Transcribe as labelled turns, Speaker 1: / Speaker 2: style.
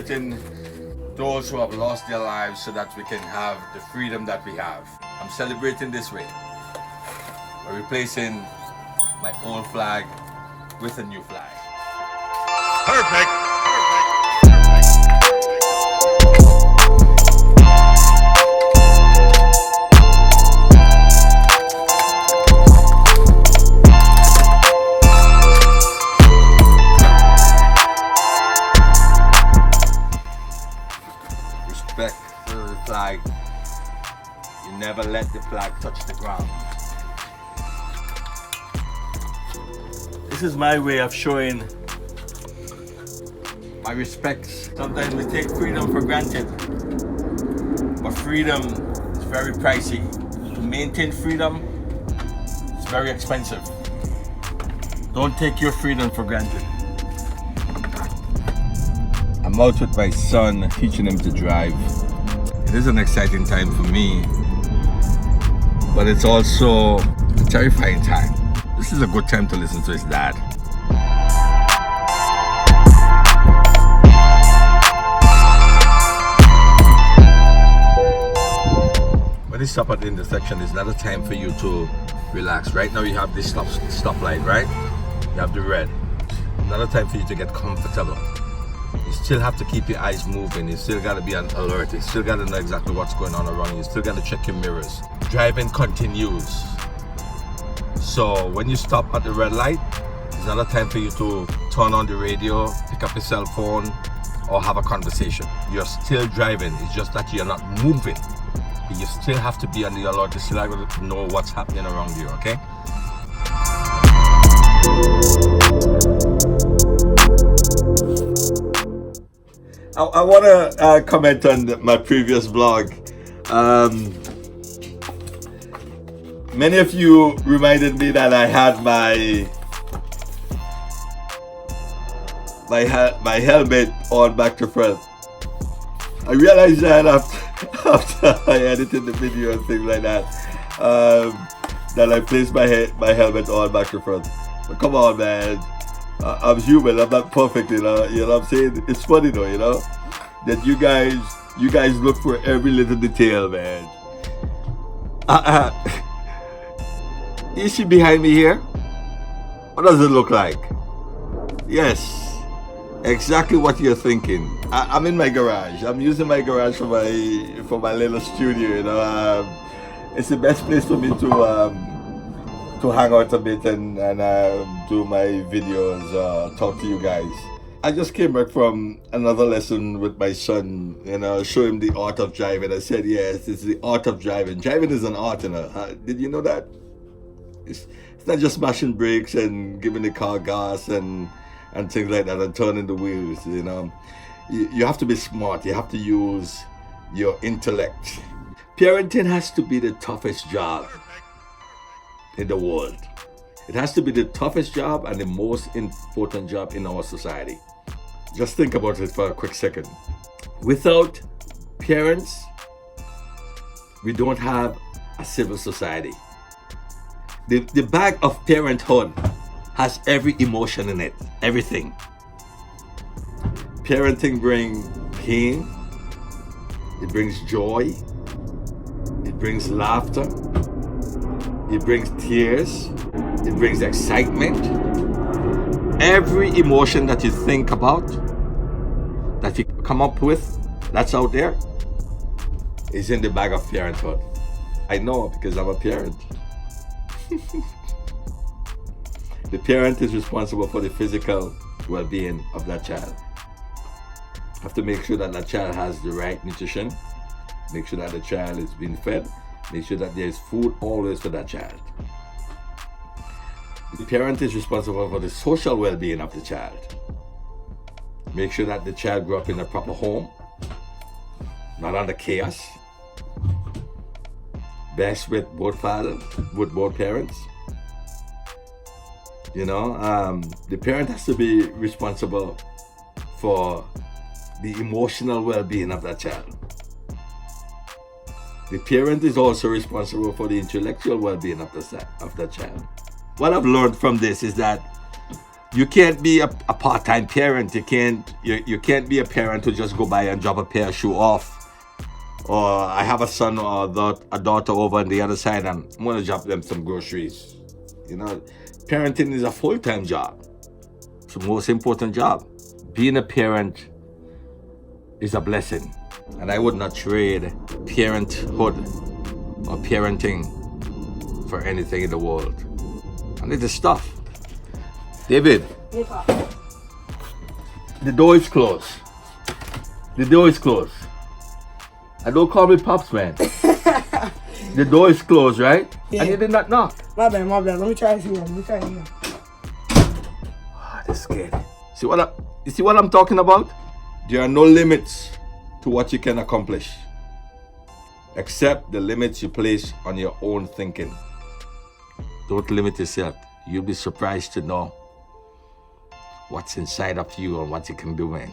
Speaker 1: celebrating those who have lost their lives so that we can have the freedom that we have. I'm celebrating this way by replacing my old flag with a new flag.
Speaker 2: Perfect.
Speaker 1: Respect for the flag. You never let the flag touch the ground. This is my way of showing my respects. Sometimes we take freedom for granted, but freedom is very pricey. To maintain freedom, it's very expensive. Don't take your freedom for granted. I'm out with my son, teaching him to drive. It is an exciting time for me, but it's also a terrifying time. This is a good time to listen to his dad. When you stop at the intersection, it's not a time for you to relax. Right now you have this stoplight, right? You have the red. Not a time for you to get comfortable. You still have to keep your eyes moving. You still got to be on alert. You still got to know exactly what's going on around you. You still got to check your mirrors. Driving continues. So when you stop at the red light, it's not a time for you to turn on the radio, pick up your cell phone, or have a conversation. You're still driving. It's just that you're not moving. But you still have to be on the alert. You still have to know what's happening around you, okay? I want to comment on my previous blog. Many of you reminded me that I had my helmet on back to front. I realized that after I edited the video and things like that, that I placed my helmet on back to front. But come on, man. I'm human. I'm not perfect, you know. You know what I'm saying? It's funny though, you know, that you guys look for every little detail, man. You see behind me here? What does it look like? Yes, exactly what you're thinking. I'm in my garage. I'm using my garage for my little studio. You know, it's the best place for me to hang out a bit and do my videos, talk to you guys. I just came back from another lesson with my son, you know, show him the art of driving. I said, yes, it's the art of driving. Driving is an art, you know. Did you know that? It's not just smashing brakes and giving the car gas and things like that and turning the wheels, you know. You have to be smart. You have to use your intellect. Parenting has to be the toughest job in the world. It has to be the toughest job and the most important job in our society. Just think about it for a quick second. Without parents, we don't have a civil society. The bag of parenthood has every emotion in it, everything. Parenting brings pain, it brings joy, it brings laughter, it brings tears, it brings excitement. Every emotion that you think about, that you come up with, that's out there, is in the bag of parenthood. I know because I'm a parent. The parent is responsible for the physical well-being of that child. Have to make sure that that child has the right nutrition, make sure that the child is being fed, make sure that there is food always for that child. The parent is responsible for the social well-being of the child. Make sure that the child grew up in a proper home, not under chaos. Best with both parents. You know, the parent has to be responsible for the emotional well-being of that child. The parent is also responsible for the intellectual well-being of that child. What I've learned from this is that You can't be a part-time parent. You can't be a parent who just go by and drop a pair of shoe off. Or I have a son or a daughter over on the other side and I'm gonna drop them some groceries. You know, parenting is a full-time job. It's the most important job. Being a parent is a blessing. And I would not trade parenthood or parenting for anything in the world. And it is tough. David, the door is closed. The door is closed. And don't call me Pops, man. The door is closed, right?
Speaker 3: Yeah.
Speaker 1: And you did not knock.
Speaker 3: My bad. Let me try this again.
Speaker 1: This is good. You see what I'm talking about? There are no limits to what you can accomplish, except the limits you place on your own thinking. Don't limit yourself. You'll be surprised to know what's inside of you and what you can do, man.